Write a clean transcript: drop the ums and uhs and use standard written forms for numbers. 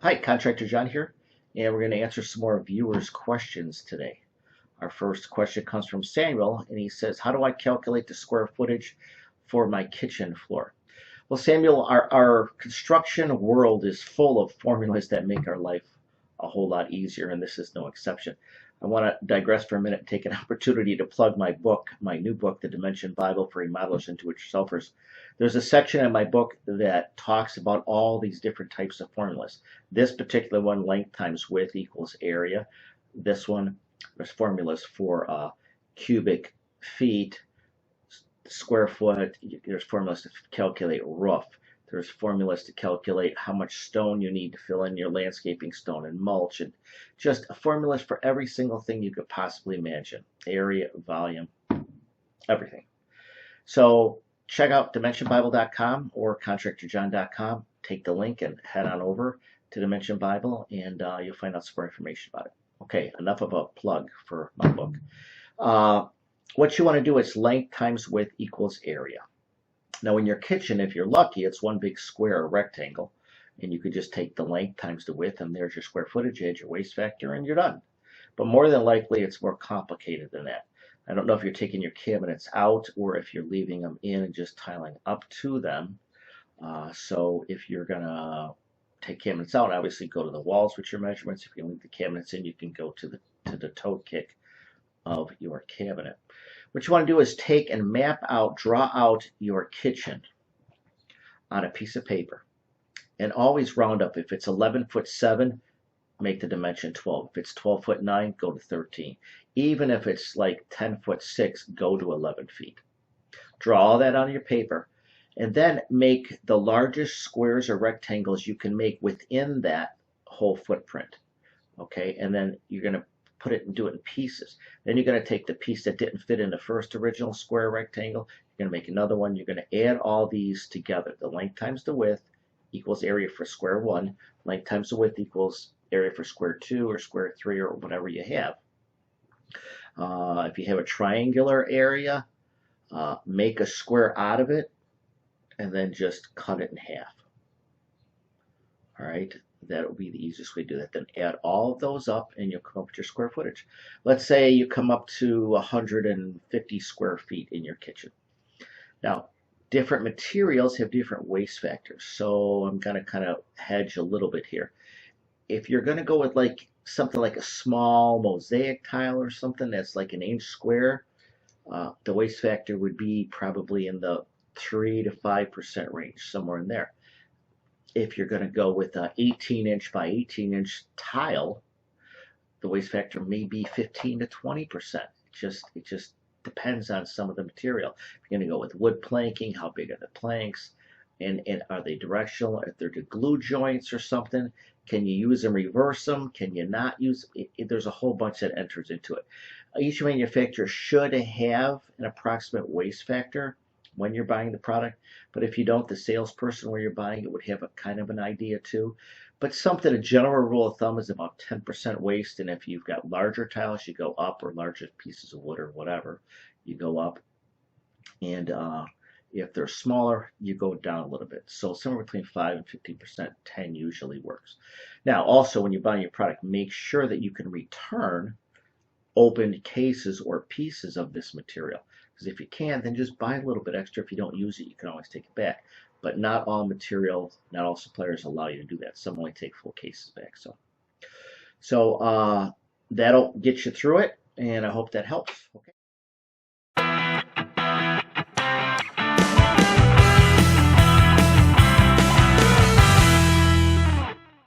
Hi, Contractor John here, and we're going to answer some more viewers' questions today. Our first question comes from Samuel, and he says, how do I calculate the square footage for my kitchen floor? Well, Samuel, our construction world is full of formulas that make our life a whole lot easier, and this is no exception. I want to digress for a minute and take an opportunity to plug my book, my new book, The Dimension Bible for Remodelers and Do-It-Yourselfers. There's a section in my book that talks about all these different types of formulas. This particular one, length times width equals area. This one, there's formulas for cubic feet, square foot. There's formulas to calculate roof. There's formulas to calculate how much stone you need to fill in your landscaping stone and mulch, and just formulas for every single thing you could possibly imagine. Area, volume, everything. So check out dimensionbible.com or contractorjohn.com. Take the link and head on over to Dimension Bible, and you'll find out some more information about it. Okay, enough of a plug for my book. What you want to do is length times width equals area. Now in your kitchen, if you're lucky, it's one big square or rectangle, and you could just take the length times the width, and there's your square footage, add your waste factor, and you're done. But more than likely, it's more complicated than that. I don't know if you're taking your cabinets out or if you're leaving them in and just tiling up to them. So if you're going to take cabinets out, obviously go to the walls with your measurements. If you leave the cabinets in, you can go to the toe kick of your cabinet. What you want to do is take and map out, draw out your kitchen on a piece of paper, and always round up. If it's 11'7", make the dimension 12. If it's 12'9", go to 13. Even if it's like 10'6", go to 11 feet. Draw all that on your paper, and then make the largest squares or rectangles you can make within that whole footprint. Okay, and then you're going to put it and do it in pieces. Then you're going to take the piece that didn't fit in the first original square rectangle. You're going to make another one. You're going to add all these together. The length times the width equals area for square one. Length times the width equals area for square two or square three or whatever you have. If you have a triangular area, make a square out of it and then just cut it in half. All right. That would be the easiest way to do that. Then add all of those up and you'll come up with your square footage. Let's say you come up to 150 square feet in your kitchen. Now, different materials have different waste factors. So I'm going to kind of hedge a little bit here. If you're going to go with like something like a small mosaic tile or something that's like an inch square, the waste factor would be probably in the 3 to 5% range, somewhere in there. If you're going to go with an 18-inch by 18-inch tile, the waste factor may be 15 to 20%. It just depends on some of the material. If you're going to go with wood planking, how big are the planks? And are they directional? If they're the glue joints or something, can you use them, reverse them? Can you not use it? There's a whole bunch that enters into it. Each manufacturer should have an approximate waste factor when you're buying the product, but if you don't, the salesperson where you're buying it would have a kind of an idea too. But something, a general rule of thumb is about 10% waste, and if you've got larger tiles, you go up, or larger pieces of wood or whatever, you go up. And if they're smaller, you go down a little bit. So somewhere between 5 and 15%, 10 usually works. Now, also, when you're buying your product, make sure that you can return opened cases or pieces of this material. Because if you can, then just buy a little bit extra. If you don't use it, you can always take it back. But not all materials, not all suppliers allow you to do that. Some only take full cases back. So that'll get you through it, and I hope that helps. Okay.